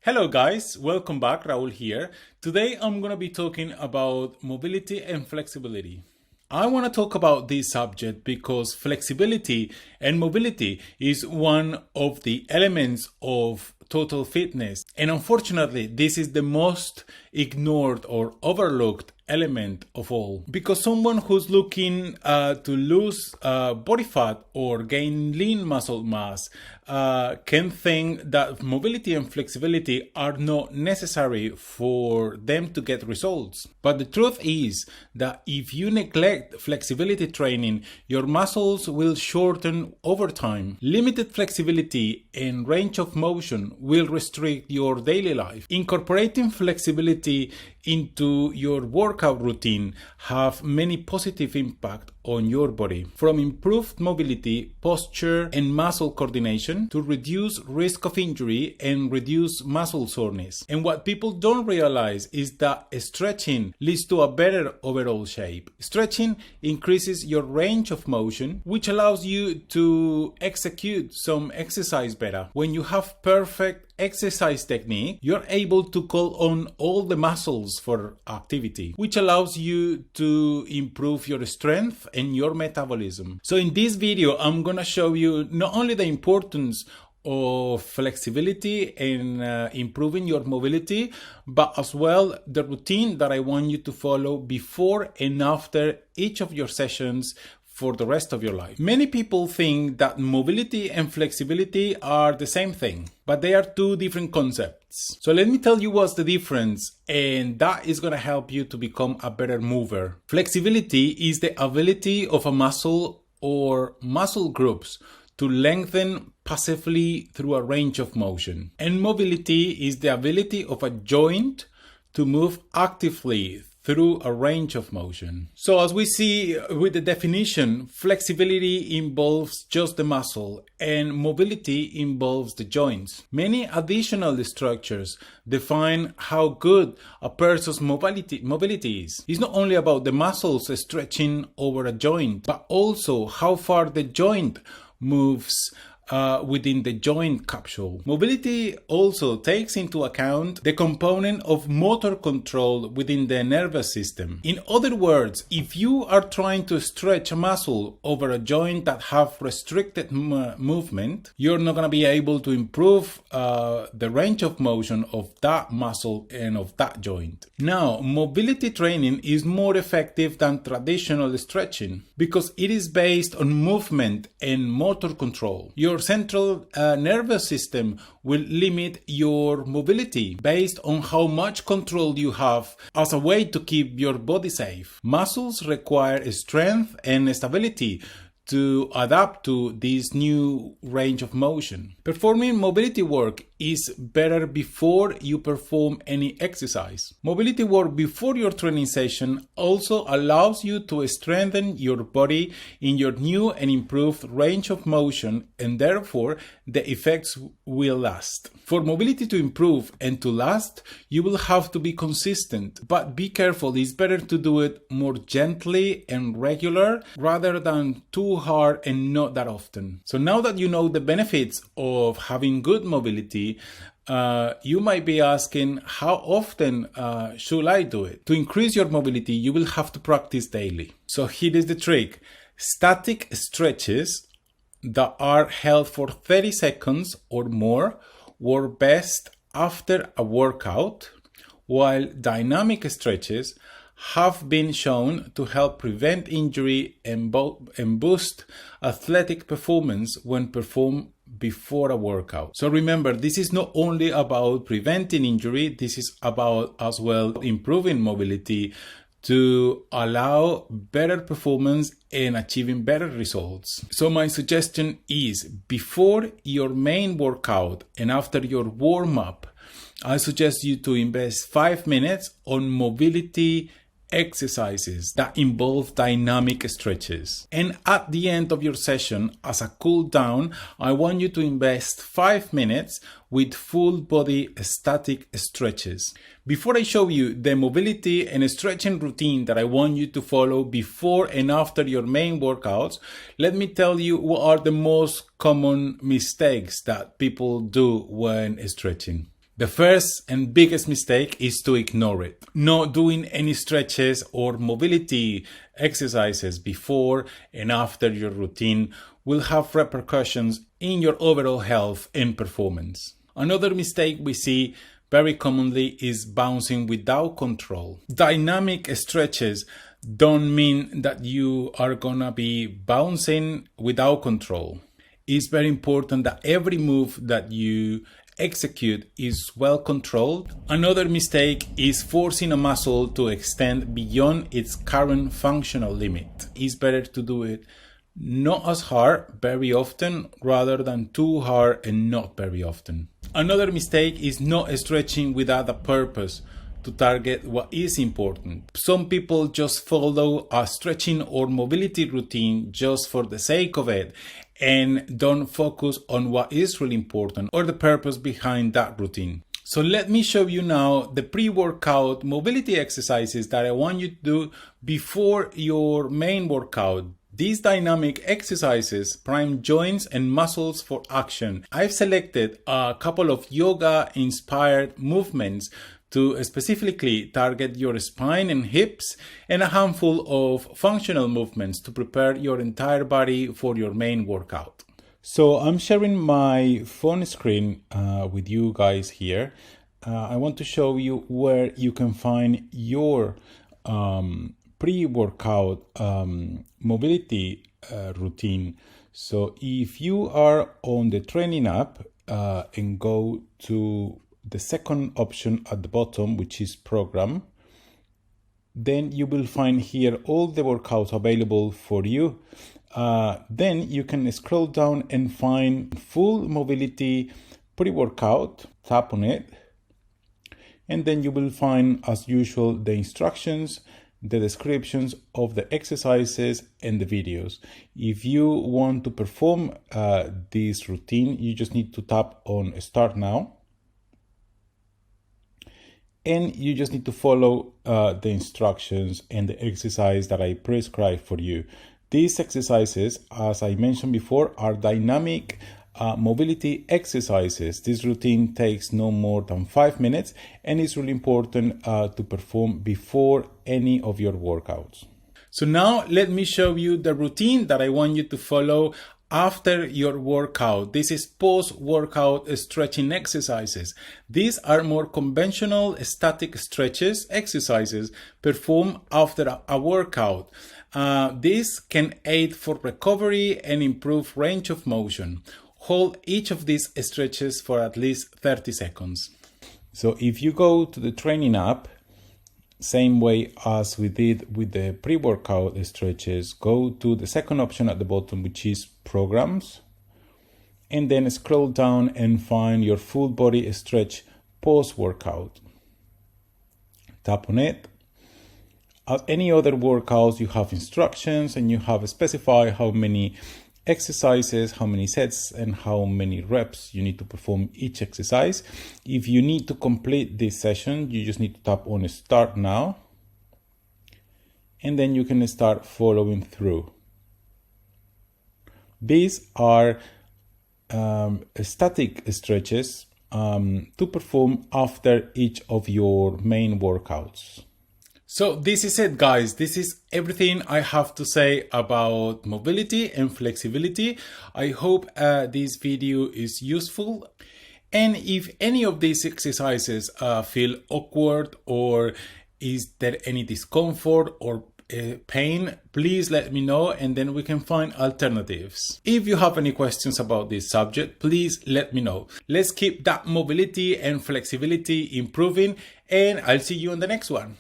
Hello guys, welcome back, Raul here. Today I'm going to be talking about mobility and flexibility. I want to talk about this subject because flexibility and mobility is one of the elements of total fitness. And unfortunately, this is the most ignored or overlooked element of all. Because someone who's looking to lose body fat or gain lean muscle mass can think that mobility and flexibility are not necessary for them to get results. But the truth is that if you neglect flexibility training, your muscles will shorten over time. Limited flexibility and range of motion will restrict your daily life. Incorporating flexibility into your workout routine have many positive impact on your body, from improved mobility, posture, and muscle coordination to reduce risk of injury and reduce muscle soreness. And what people don't realize is that stretching leads to a better overall shape. Stretching increases your range of motion, which allows you to execute some exercise better. When you have perfect exercise technique, you're able to call on all the muscles for activity, which allows you to improve your strength and your metabolism. So in this video, I'm gonna show you not only the importance of flexibility and improving your mobility, but as well the routine that I want you to follow before and after each of your sessions for the rest of your life. Many people think that mobility and flexibility are the same thing, but they are two different concepts. So let me tell you what's the difference, and that is going to help you to become a better mover. Flexibility is the ability of a muscle or muscle groups to lengthen passively through a range of motion. And mobility is the ability of a joint to move actively through a range of motion. So as we see with the definition, flexibility involves just the muscle and mobility involves the joints. Many additional structures define how good a person's mobility is. It's not only about the muscles stretching over a joint, but also how far the joint moves within the joint capsule. Mobility also takes into account the component of motor control within the nervous system. In other words, if you are trying to stretch a muscle over a joint that have restricted movement, you're not going to be able to improve the range of motion of that muscle and of that joint. Now, mobility training is more effective than traditional stretching because it is based on movement and motor control. Your central nervous system will limit your mobility based on how much control you have as a way to keep your body safe. Muscles require strength and stability to adapt to this new range of motion. Performing mobility work is better before you perform any exercise. Mobility work before your training session also allows you to strengthen your body in your new and improved range of motion, and therefore the effects will last. For mobility to improve and to last, you will have to be consistent, but be careful. It's better to do it more gently and regular rather than too hard and not that often. So now that you know the benefits of having good mobility, you might be asking, how often should I do it? To increase your mobility, you will have to practice daily. So here is the trick. Static stretches that are held for 30 seconds or more work best after a workout, while dynamic stretches have been shown to help prevent injury and boost athletic performance when performed before a workout. So remember, this is not only about preventing injury, this is about as well improving mobility to allow better performance and achieving better results. So my suggestion is, before your main workout and after your warm-up, I suggest you to invest 5 minutes on mobility exercises that involve dynamic stretches. And at the end of your session, as a cool down, I want you to invest 5 minutes with full body static stretches. Before I show you the mobility and stretching routine that I want you to follow before and after your main workouts, let me tell you what are the most common mistakes that people do when stretching. The first and biggest mistake is to ignore it. Not doing any stretches or mobility exercises before and after your routine will have repercussions in your overall health and performance. Another mistake we see very commonly is bouncing without control. Dynamic stretches don't mean that you are gonna be bouncing without control. It's very important that every move that you execute is well controlled. Another mistake is forcing a muscle to extend beyond its current functional limit. It's better to do it not as hard very often rather than too hard and not very often. Another mistake is not stretching without a purpose to target what is important. Some people just follow a stretching or mobility routine just for the sake of it and don't focus on what is really important or the purpose behind that routine. So let me show you now the pre-workout mobility exercises that I want you to do before your main workout. These dynamic exercises prime joints and muscles for action. I've selected a couple of yoga-inspired movements to specifically target your spine and hips, and a handful of functional movements to prepare your entire body for your main workout. So I'm sharing my phone screen with you guys here. I want to show you where you can find your pre-workout mobility routine. So if you are on the training app and go to the second option at the bottom, which is program, then you will find here all the workouts available for you. Then you can scroll down and find full mobility pre-workout, tap on it, and then you will find, as usual, the instructions, the descriptions of the exercises and the videos. If you want to perform this routine, you just need to tap on Start Now. And you just need to follow the instructions and the exercise that I prescribe for you. These exercises, as I mentioned before, are dynamic mobility exercises. This routine takes no more than 5 minutes and is really important to perform before any of your workouts. So now let me show you the routine that I want you to follow after your workout. This is post-workout stretching exercises. These are more conventional static stretches exercises performed after a workout. This can aid for recovery and improve range of motion. Hold each of these stretches for at least 30 seconds. So if you go to the training app, same way as we did with the pre-workout stretches, go to the second option at the bottom, which is programs, and then scroll down and find your full body stretch post-workout. Tap on it. As any other workouts, you have instructions and you have specified how many exercises, how many sets, and how many reps you need to perform each exercise. If you need to complete this session, you just need to tap on Start Now, and then you can start following through. These are static stretches to perform after each of your main workouts. So this is it, guys. This is everything I have to say about mobility and flexibility. I hope this video is useful. And if any of these exercises feel awkward, or is there any discomfort or pain, please let me know, and then we can find alternatives. If you have any questions about this subject, please let me know. Let's keep that mobility and flexibility improving, and I'll see you on the next one.